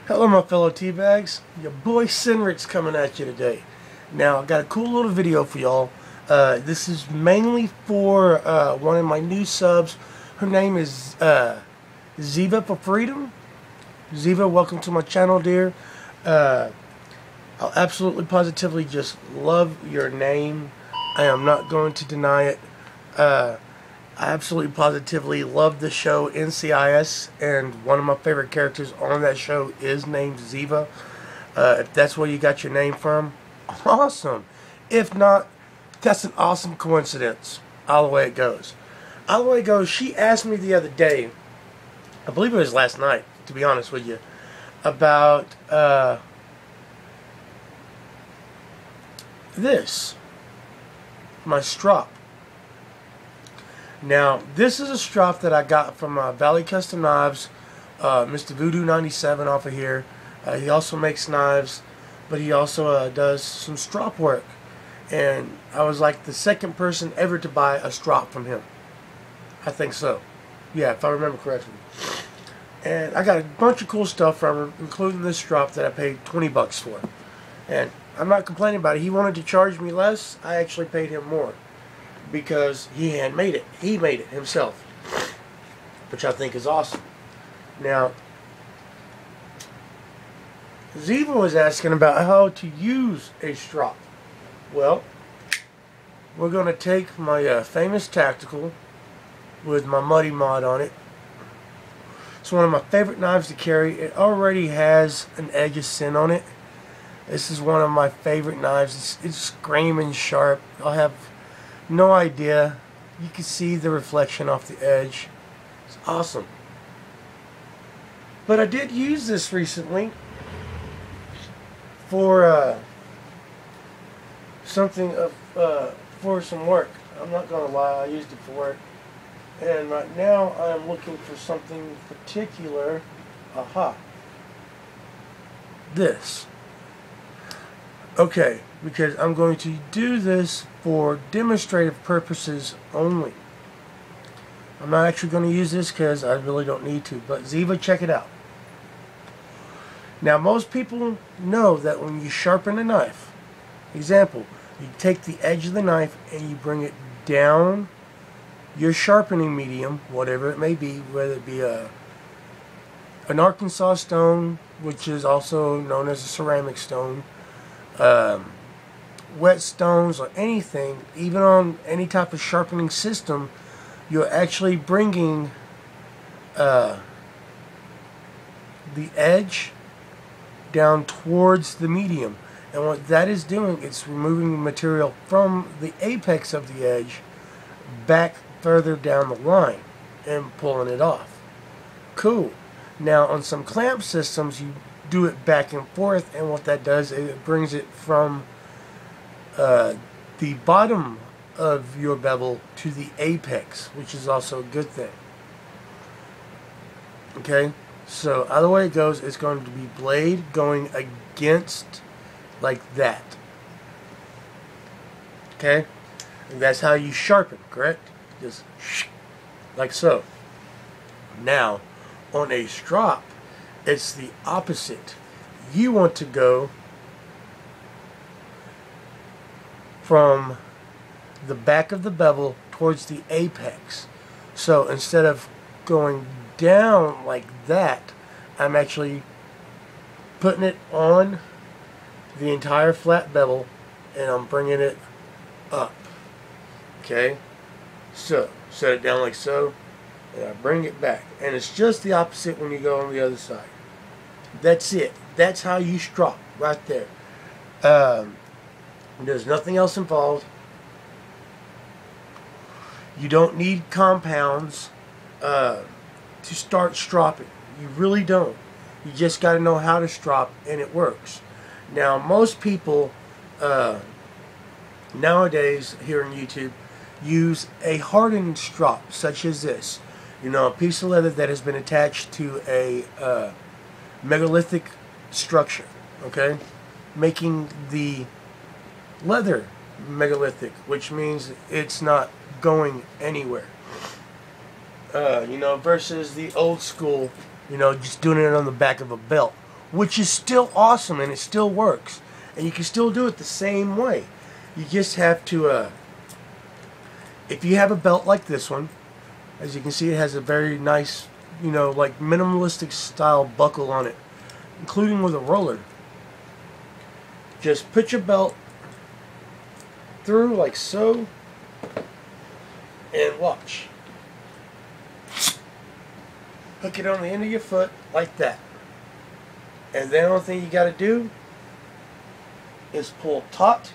Hello my fellow teabags, your boy Sinrick's coming at you today. Now I got a cool little video for y'all. This is mainly for one of my new subs. Her name is Ziva for Freedom. Ziva, welcome to my channel, dear. I'll absolutely positively just love your name. I am not going to deny it. I absolutely positively love the show NCIS, and one of my favorite characters on that show is named Ziva. If that's where you got your name from, awesome. If not, that's an awesome coincidence. All the way it goes. All the way it goes, she asked me the other day, I believe it was last night, to be honest with you, about this, my strop. Now, this is a strop that I got from Valley Custom Knives, Mr. Voodoo 97 off of here. He also makes knives, but he also does some strop work. And I was like the second person ever to buy a strop from him. I think so. Yeah, if I remember correctly. And I got a bunch of cool stuff from him, including this strop that I paid 20 bucks for. And I'm not complaining about it. He wanted to charge me less. I actually paid him more, because he had made it. He made it himself, which I think is awesome. Now, Ziva was asking about how to use a strop. Well, we're going to take my famous tactical with my muddy mod on it. It's one of my favorite knives to carry. It already has an edge of sin on it. This is one of my favorite knives. It's screaming sharp. I'll have no idea. You can see the reflection off the edge. It's awesome. But I did use this recently for something for some work. I'm not gonna lie, I used it for work. And right now I am looking for something particular. Aha. This. Okay, because I'm going to do this for demonstrative purposes only. I'm not actually going to use this because I really don't need to, but Ziva, check it out. Now, most people know that when you sharpen a knife, example, you take the edge of the knife and you bring it down your sharpening medium, whatever it may be, whether it be an Arkansas stone, which is also known as a ceramic stone, wet stones, or anything, even on any type of sharpening system, you're actually bringing the edge down towards the medium. And what that is doing, it's removing material from the apex of the edge back further down the line and pulling it off. Cool. Now, on some clamp systems, you do it back and forth, and what that does is it brings it from the bottom of your bevel to the apex, which is also a good thing. Okay, so either way it goes, it's going to be blade going against, like that. Okay, and that's how you sharpen, correct? Just like so. Now, on a strop, it's the opposite. You want to go from the back of the bevel towards the apex. So instead of going down like that, I'm actually putting it on the entire flat bevel and I'm bringing it up. Okay? So, set it down like so, and I bring it back. And it's just the opposite when you go on the other side. That's it. That's how you strop, right there. There's nothing else involved. You don't need compounds to start stropping. You really don't. You just got to know how to strop, and it works. Now, most people nowadays here on YouTube use a hardened strop, such as this. You know, a piece of leather that has been attached to a megalithic structure, okay, making the leather megalithic, which means it's not going anywhere. You know, versus the old school, you know, just doing it on the back of a belt which is still awesome and it still works. And you can still do it the same way. You just have to, if you have a belt like this one, as you can see, it has a very nice, you know, like minimalistic style buckle on it, including with a roller. Just put your belt through like so, and watch. Hook it on the end of your foot like that. And then the only thing you got to do is pull taut.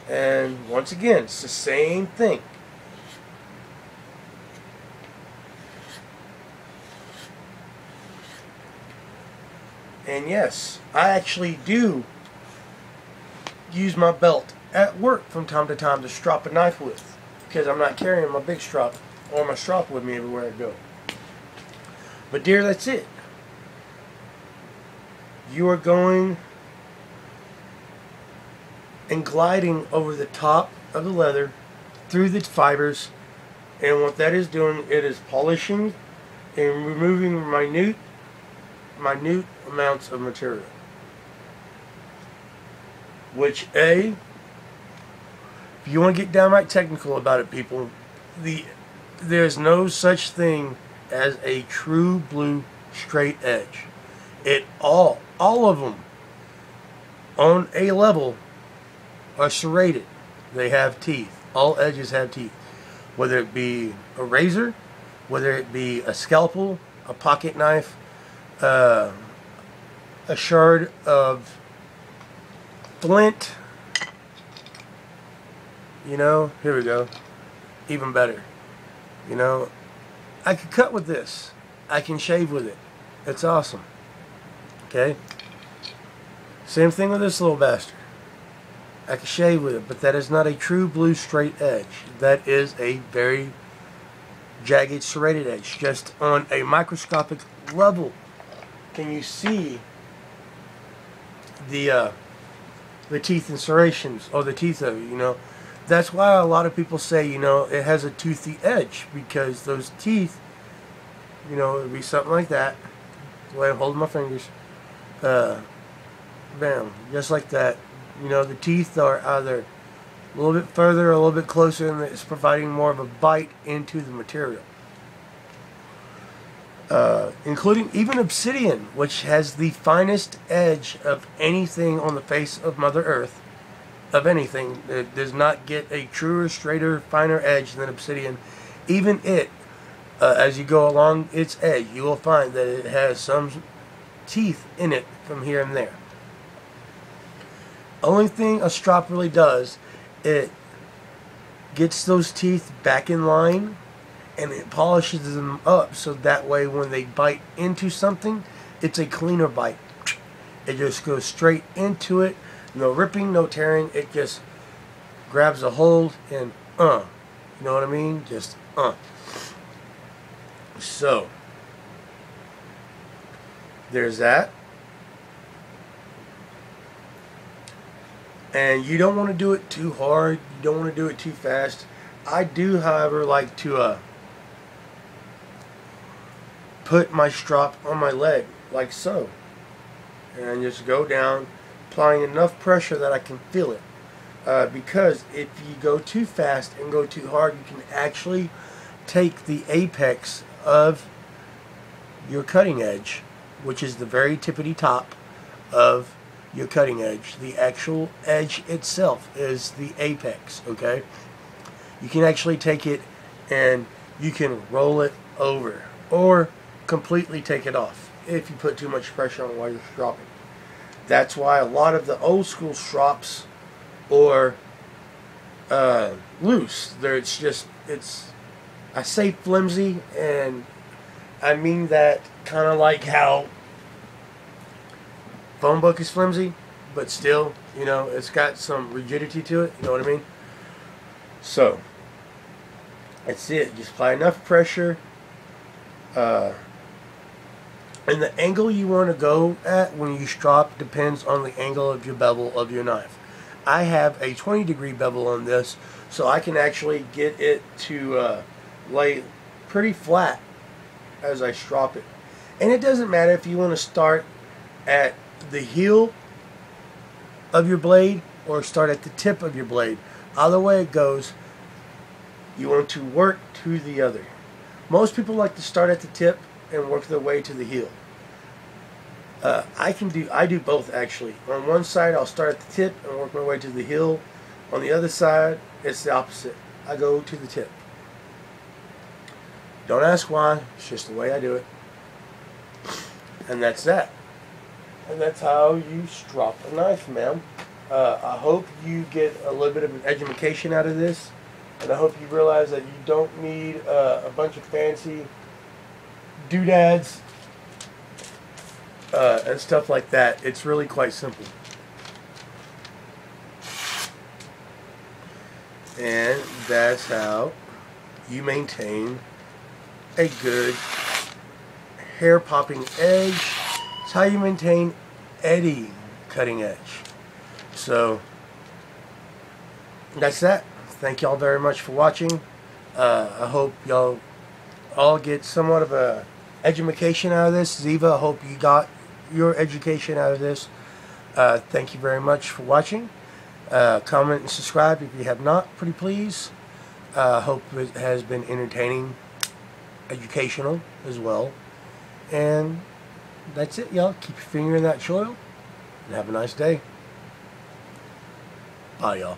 And once again, it's the same thing. And yes, I actually do use my belt at work from time to time to strop a knife with, because I'm not carrying my big strop or my strop with me everywhere I go. But dear, that's it. You are going and gliding over the top of the leather through the fibers, and what that is doing, it is polishing and removing minute amounts of material, which if you want to get downright technical about it, people, there's no such thing as a true blue straight edge. All of them on a level are serrated. They have teeth. All edges have teeth. Whether it be a razor, whether it be a scalpel, a pocket knife, a shard of flint. You know, here we go. Even better. You know, I can cut with this. I can shave with it. It's awesome. Okay? Same thing with this little bastard. I can shave with it, but that is not a true blue straight edge. That is a very jagged serrated edge. Just on a microscopic level can you see the teeth and serrations, or the teeth of it, you know. That's why a lot of people say, you know, it has a toothy edge, because those teeth, you know, it would be something like that. The way I'm holding my fingers. Bam, just like that. You know, the teeth are either a little bit further or a little bit closer, and it's providing more of a bite into the material. Including even obsidian, which has the finest edge of anything on the face of Mother Earth. Of anything. It does not get a truer, straighter, finer edge than obsidian. Even it, as you go along its edge, you will find that it has some teeth in it from here and there. Only thing a strop really does, it gets those teeth back in line, and it polishes them up so that way when they bite into something, it's a cleaner bite. It just goes straight into it. No ripping, no tearing. It just grabs a hold and you know what I mean? Just So there's that. And you don't want to do it too hard. You don't want to do it too fast. I do, however, like to put my strop on my leg like so, and just go down, applying enough pressure that I can feel it. Because if you go too fast and go too hard, you can actually take the apex of your cutting edge, which is the very tippity top of your cutting edge. The actual edge itself is the apex, okay? You can actually take it and you can roll it over, or completely take it off if you put too much pressure on it while you're stropping. That's why a lot of the old school strops or loose, I say flimsy, and I mean that kind of like how phone book is flimsy, but still, you know, it's got some rigidity to it, you know what I mean? So that's it. Just apply enough pressure, and the angle you want to go at when you strop depends on the angle of your bevel of your knife. I have a 20-degree bevel on this, so I can actually get it to lay pretty flat as I strop it. And it doesn't matter if you want to start at the heel of your blade or start at the tip of your blade. Either way it goes, you want to work to the other. Most people like to start at the tip and work their way to the heel. I do both actually. On one side I'll start at the tip and work my way to the heel. On the other side it's the opposite. I go to the tip. Don't ask why, it's just the way I do it. And that's that. And that's how you strop a knife, ma'am. I hope you get a little bit of an education out of this. And I hope you realize that you don't need a bunch of fancy doodads and stuff like that. It's really quite simple. And that's how you maintain a good hair popping edge. It's how you maintain any cutting edge. So that's that. Thank y'all very much for watching. I hope y'all all get somewhat of a education out of this. Ziva, I hope you got your education out of this. Thank you very much for watching. Comment and subscribe if you have not, pretty please. Hope it has been entertaining, educational as well. And that's it, y'all. Keep your finger in that soil and have a nice day. Bye, y'all.